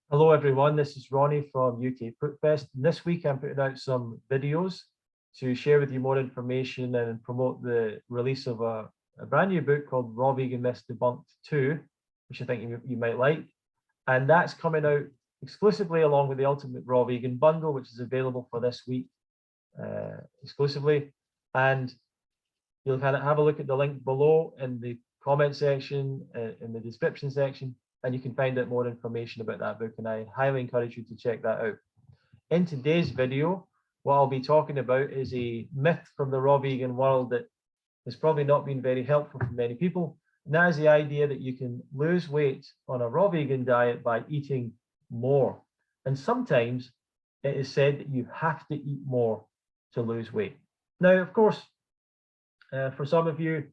Hello everyone, this is Ronnie from UK Fruitfest. This week I'm putting out some videos to share with you more information and promote the release of a brand new book called Vegan Myths Debunked 2, which I think you might like. And that's coming out exclusively along with the Ultimate Raw Vegan Bundle, which is available for this week exclusively. And you'll kind of have a look at the link below in the comment section, in the description section, and you can find out more information about that book, and I highly encourage you to check that out. In today's video, what I'll be talking about is a myth from the raw vegan world that has probably not been very helpful for many people, and that is the idea that you can lose weight on a raw vegan diet by eating more. And sometimes it is said that you have to eat more to lose weight. Now, of course, for some of you,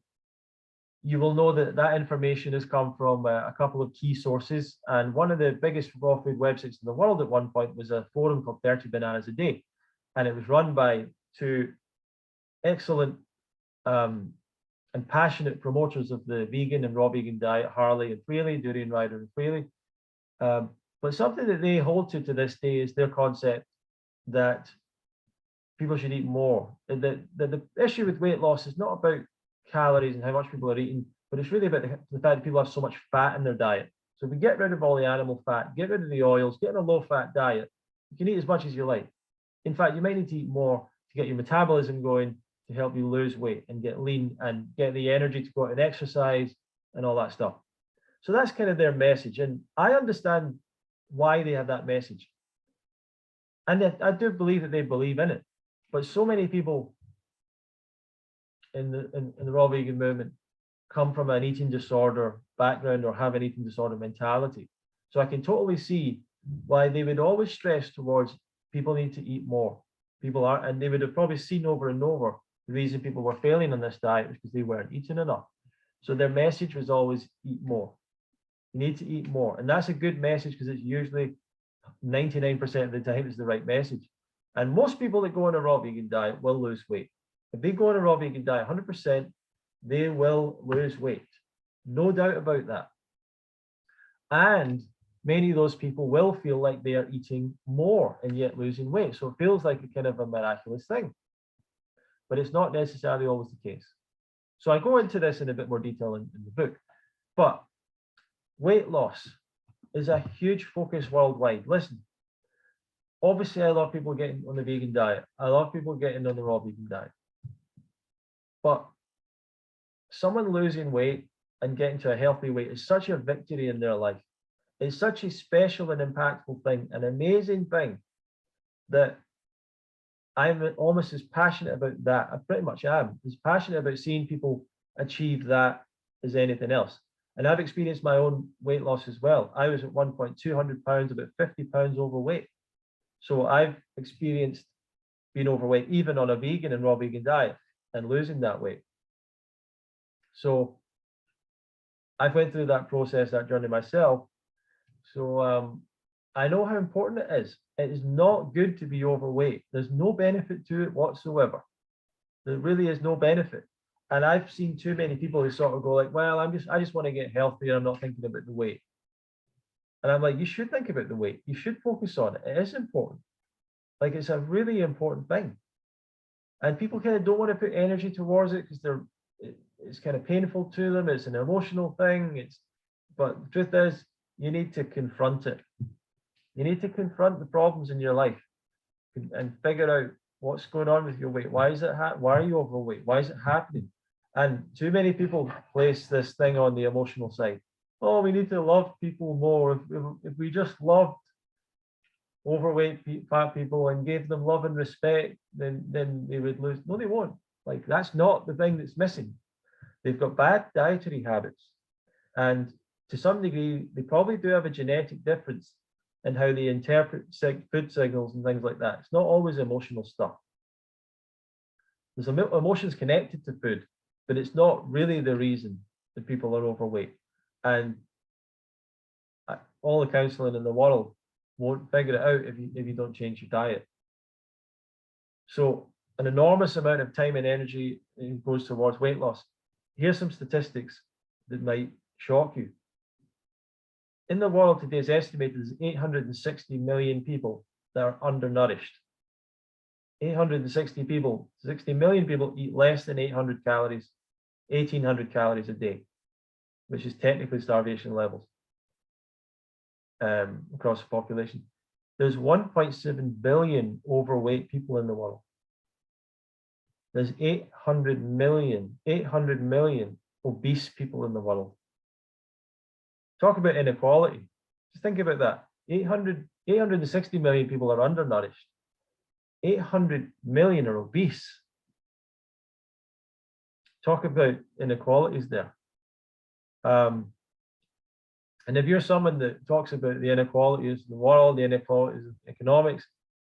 you will know that that information has come from a couple of key sources. And one of the biggest raw food websites in the world at one point was a forum called 30 Bananas a Day. And it was run by two excellent and passionate promoters of the vegan and raw vegan diet, Harley and Fraley, Durian Ryder and Fraley. But something that they hold to this day is their concept that people should eat more. The issue with weight loss is not about calories and how much people are eating, but it's really about the fact that people have so much fat in their diet. So if we get rid of all the animal fat, get rid of the oils, get in a low-fat diet, you can eat as much as you like. In fact, you might need to eat more to get your metabolism going, to help you lose weight and get lean and get the energy to go out and exercise and all that stuff. So that's kind of their message. And I understand why they have that message. And I do believe that they believe in it. But so many people in the raw vegan movement come from an eating disorder background or have an eating disorder mentality. So I can totally see why they would always stress towards people need to eat more. People are, and they would have probably seen over and over the reason people were failing on this diet was because they weren't eating enough. So their message was always eat more. You need to eat more. And that's a good message because it's usually 99% of the time it's the right message. And most people that go on a raw vegan diet will lose weight. If they go on a raw vegan diet, 100%, they will lose weight. No doubt about that. And many of those people will feel like they are eating more and yet losing weight. So it feels like a kind of a miraculous thing. But it's not necessarily always the case. So I go into this in a bit more detail in the book. But weight loss is a huge focus worldwide. Listen, obviously I love people getting on the vegan diet. I love people getting on the raw vegan diet. But someone losing weight and getting to a healthy weight is such a victory in their life. It's such a special and impactful thing, an amazing thing, that I'm almost as passionate about that. I pretty much am as passionate about seeing people achieve that as anything else. And I've experienced my own weight loss as well. I was at one point 200 pounds, about 50 pounds overweight. So I've experienced being overweight, even on a vegan and raw vegan diet, and losing that weight. So I've went through that process, that journey myself. So I know how important it is. It is not good to be overweight. There's no benefit to it whatsoever. There really is no benefit. And I've seen too many people who sort of go like, well, I just want to get healthier. I'm not thinking about the weight. And I'm like, you should think about the weight. You should focus on it. It is important. Like, it's a really important thing. And people kind of don't want to put energy towards it because it's kind of painful to them. It's an emotional thing. But the truth is, you need to confront it. You need to confront the problems in your life and figure out what's going on with your weight. Why is it? Why are you overweight? Why is it happening? And too many people place this thing on the emotional side. Oh, we need to love people more. If we just loved overweight fat people and gave them love and respect, then they would lose. No, they won't. Like, that's not the thing that's missing. They've got bad dietary habits, and to some degree they probably do have a genetic difference in how they interpret food signals and things like that. It's not always emotional stuff. There's emotions connected to food, but it's not really the reason that people are overweight. And all the counseling in the world won't figure it out if you don't change your diet. So an enormous amount of time and energy goes towards weight loss. Here's some statistics that might shock you. In the world today, it's estimated there's 860 million people that are undernourished. 60 million people eat less than 800 calories, 1,800 calories a day, which is technically starvation levels across the population. There's 1.7 billion overweight people in the world. There's 800 million obese people in the world. Talk about inequality. Just think about that. 860 million people are undernourished. 800 million are obese. Talk about inequalities there. And if you're someone that talks about the inequalities of the world, the inequalities of economics,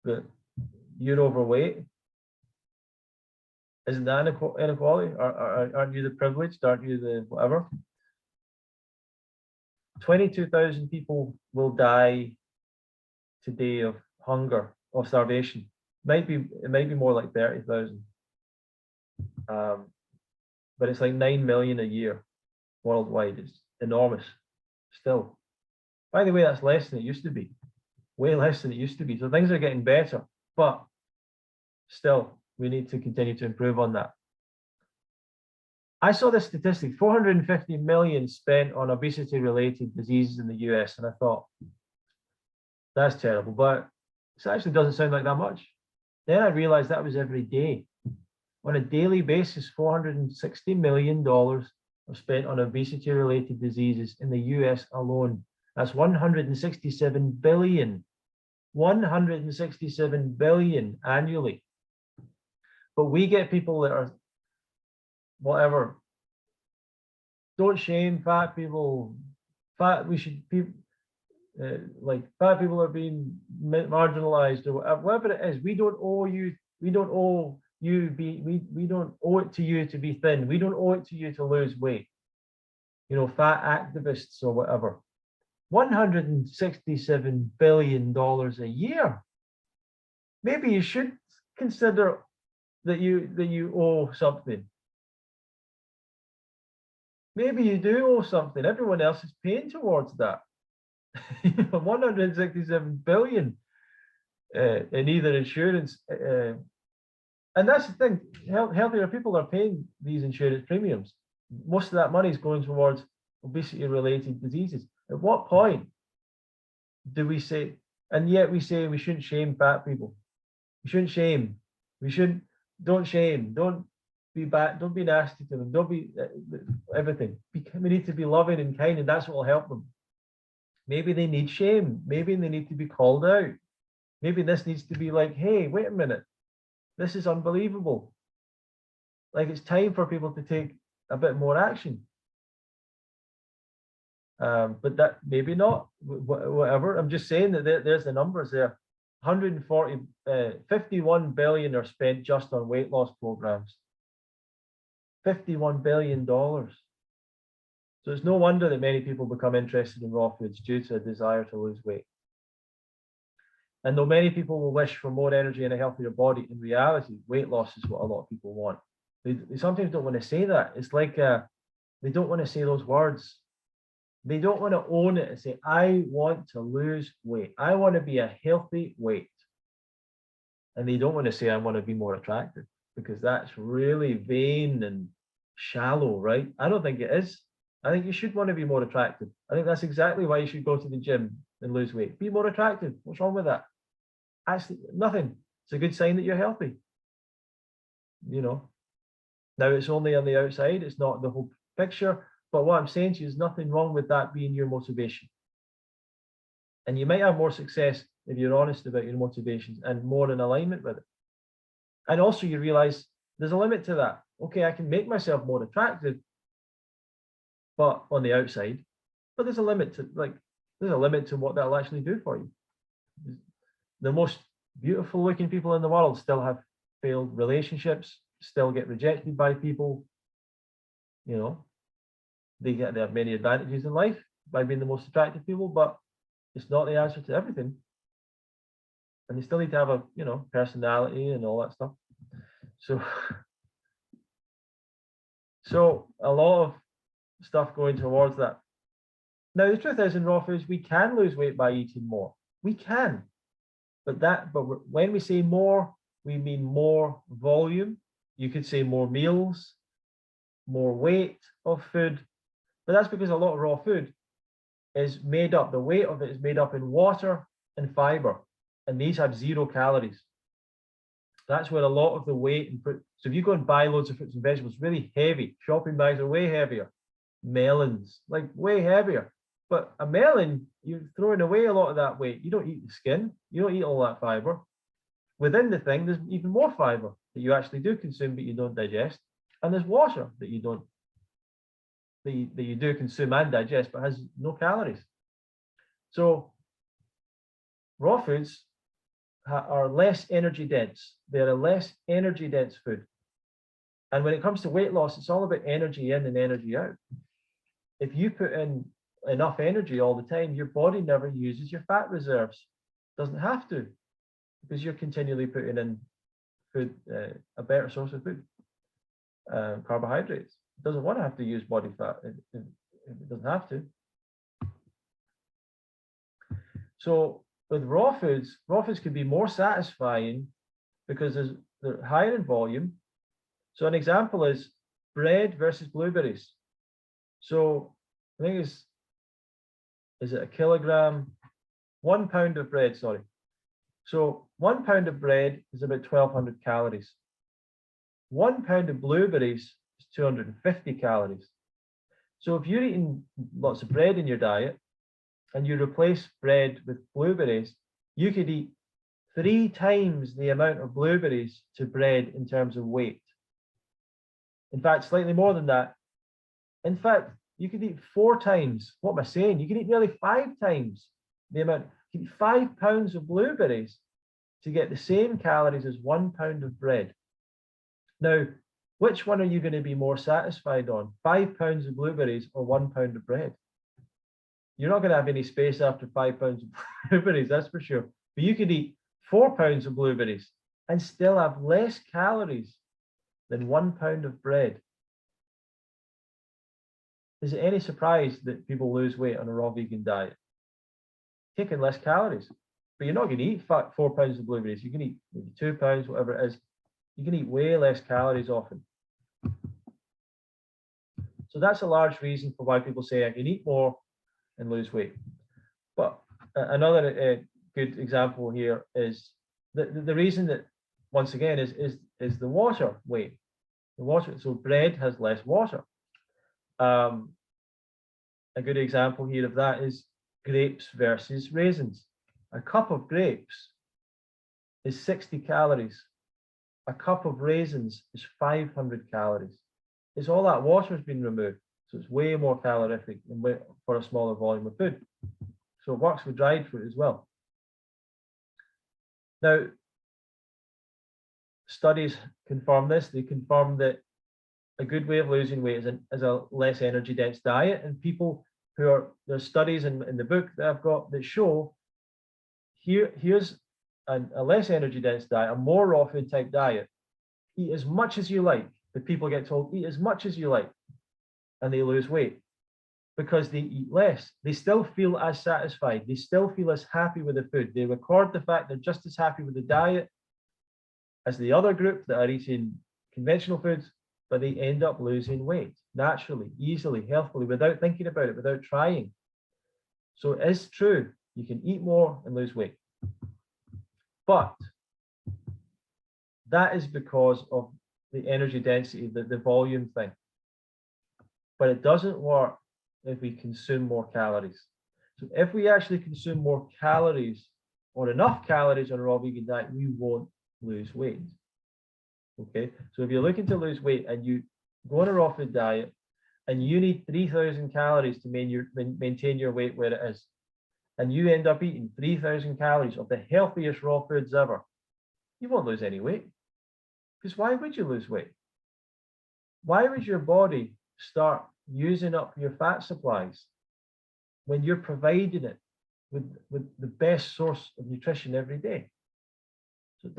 that you're overweight, isn't that inequality? Aren't you the privileged? Aren't you the whatever? 22,000 people will die today of hunger or starvation. It might be more like 30,000. But it's like 9 million a year worldwide. It's enormous still. By the way, that's less than it used to be. Way less than it used to be. So things are getting better, but still, we need to continue to improve on that. I saw this statistic, 450 million spent on obesity-related diseases in the US, and I thought, that's terrible, but it actually doesn't sound like that much. Then I realized that was every day. On a daily basis, $460 million are spent on obesity-related diseases in the US alone. That's 167 billion. 167 billion annually. But we get people that are whatever. Don't shame fat people. We should be like fat people are being marginalized or whatever it is. We don't owe you. We don't owe it to you to be thin. We don't owe it to you to lose weight. You know, fat activists or whatever. $167 billion a year. Maybe you should consider that you owe something. Maybe you do owe something. Everyone else is paying towards that. 167 billion in either insurance. And that's the thing, healthier people are paying these insurance premiums. Most of that money is going towards obesity-related diseases. At what point do we say, and yet we say we shouldn't shame fat people. We shouldn't shame. Don't shame. Don't be bad. Don't be nasty to them. Don't be everything. We need to be loving and kind, and that's what will help them. Maybe they need shame. Maybe they need to be called out. Maybe this needs to be like, hey, wait a minute. This is unbelievable. Like it's time for people to take a bit more action. But that maybe not, whatever. I'm just saying that there's the numbers there. 51 billion are spent just on weight loss programs. $51 billion. So it's no wonder that many people become interested in raw foods due to a desire to lose weight. And though many people will wish for more energy and a healthier body, in reality, weight loss is what a lot of people want. They sometimes don't want to say that. It's like they don't want to say those words. They don't want to own it and say, I want to lose weight. I want to be a healthy weight. And they don't want to say, I want to be more attractive, because that's really vain and shallow, right? I don't think it is. I think you should want to be more attractive. I think that's exactly why you should go to the gym and lose weight. Be more attractive. What's wrong with that? Actually, nothing. It's a good sign that you're healthy. You know, now it's only on the outside. It's not the whole picture. But what I'm saying to you is nothing wrong with that being your motivation. And you might have more success if you're honest about your motivations and more in alignment with it. And also you realize there's a limit to that. Okay, I can make myself more attractive, but on the outside, but there's a limit to what that'll actually do for you. The most beautiful looking people in the world still have failed relationships, still get rejected by people. You know, they have many advantages in life by being the most attractive people, but it's not the answer to everything. And they still need to have a, personality and all that stuff. So a lot of stuff going towards that. Now, the truth is, in raw foods, we can lose weight by eating more. We can. But when we say more, we mean more volume. You could say more meals, more weight of food. But that's because a lot of raw food is made up, the weight of it is made up in water and fiber. And these have 0 calories. That's where a lot of the weight and fruit. So if you go and buy loads of fruits and vegetables, really heavy, shopping bags are way heavier. Melons, like way heavier. But a melon, you're throwing away a lot of that weight. You don't eat the skin, you don't eat all that fiber. Within the thing, there's even more fiber that you actually do consume, but you don't digest. And there's water that you don't, that you do consume and digest, but has no calories. So raw foods are less energy dense. They're a less energy dense food. And when it comes to weight loss, it's all about energy in and energy out. If you put in enough energy all the time, your body never uses your fat reserves. Doesn't have to, because you're continually putting in food, a better source of food, carbohydrates. It doesn't want to have to use body fat. It doesn't have to. So with raw foods can be more satisfying because they're higher in volume. So an example is bread versus blueberries. So I think is it a kilogram? 1 pound of bread, sorry. So 1 pound of bread is about 1,200 calories. 1 pound of blueberries is 250 calories. So if you're eating lots of bread in your diet and you replace bread with blueberries, you could eat 3 times the amount of blueberries to bread in terms of weight. In fact, slightly more than that. In fact, you could eat 4 times. What am I saying? You can eat nearly 5 times the amount. You can eat 5 pounds of blueberries to get the same calories as 1 pound of bread. Now, which one are you going to be more satisfied on? 5 pounds of blueberries or 1 pound of bread? You're not going to have any space after 5 pounds of blueberries, that's for sure. But you could eat 4 pounds of blueberries and still have less calories than 1 pound of bread. Is it any surprise that people lose weight on a raw vegan diet? Taking less calories. But you're not going to eat 4 pounds of blueberries. You can eat maybe 2 pounds, whatever it is. You can eat way less calories often. So that's a large reason for why people say I can eat more and lose weight. But another good example here is the reason that, once again, is the water weight. The water. So bread has less water. A good example here of that is grapes versus raisins. A cup of grapes is 60 calories. A cup of raisins is 500 calories. It's all that water has been removed, so it's way more calorific for a smaller volume of food. So it works with dried fruit as well. Now, studies confirm this. They confirm that a good way of losing weight is a less energy dense diet, and people there's studies in the book that I've got that show here's a less energy dense diet, a more raw food type diet. Eat as much as you like. The people get told eat as much as you like, and they lose weight because they eat less. They still feel as satisfied. They still feel as happy with the food. They record the fact they're just as happy with the diet as the other group that are eating conventional foods, but they end up losing weight naturally, easily, healthfully, without thinking about it, without trying. So it is true, you can eat more and lose weight. But that is because of the energy density, the volume thing. But it doesn't work if we consume more calories. So if we actually consume more calories or enough calories on a raw vegan diet, we won't lose weight. Okay, so if you're looking to lose weight and you go on a raw food diet and you need 3,000 calories to maintain your weight where it is, and you end up eating 3,000 calories of the healthiest raw foods ever, you won't lose any weight. Because why would you lose weight? Why would your body start using up your fat supplies when you're providing it with the best source of nutrition every day? So it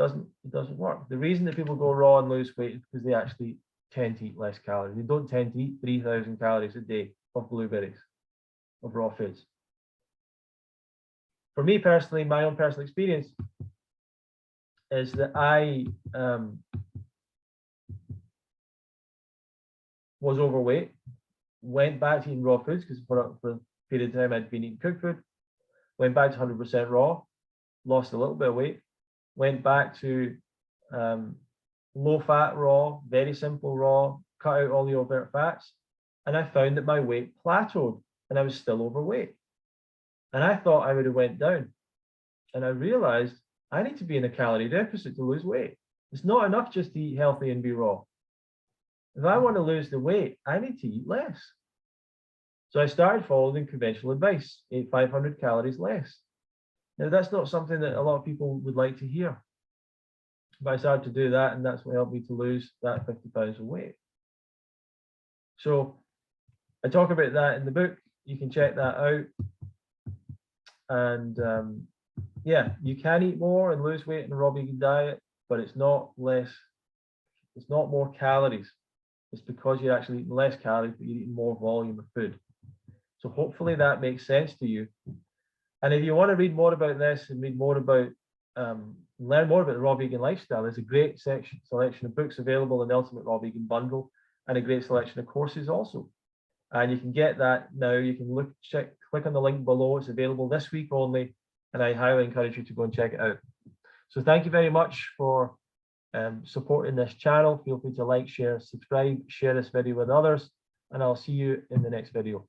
doesn't work. The reason that people go raw and lose weight is because they actually tend to eat less calories. They don't tend to eat 3,000 calories a day of blueberries. of raw foods. For me personally, my own personal experience is that I was overweight, went back to eating raw foods because for a period of time I'd been eating cooked food, went back to 100% raw, lost a little bit of weight, went back to low fat raw, very simple raw, cut out all the overt fats, and I found that my weight plateaued and I was still overweight. And I thought I would have went down. And I realized I need to be in a calorie deficit to lose weight. It's not enough just to eat healthy and be raw. If I want to lose the weight, I need to eat less. So I started following conventional advice, ate 500 calories less. Now, that's not something that a lot of people would like to hear. But I started to do that, and that's what helped me to lose that 50 pounds of weight. So I talk about that in the book. You can check that out. And yeah, you can eat more and lose weight in a raw vegan diet, but it's not less, it's not more calories. It's because you're actually eating less calories, but you're eating more volume of food. So hopefully that makes sense to you. And if you want to read more about this and read more about, learn more about the raw vegan lifestyle, there's a great selection of books available in the Ultimate Raw Vegan Bundle, and a great selection of courses also. And you can get that now. You can click on the link below. It's available this week only, and I highly encourage you to go and check it out. So thank you very much for supporting this channel. Feel free to like, share, subscribe, share this video with others, and I'll see you in the next video.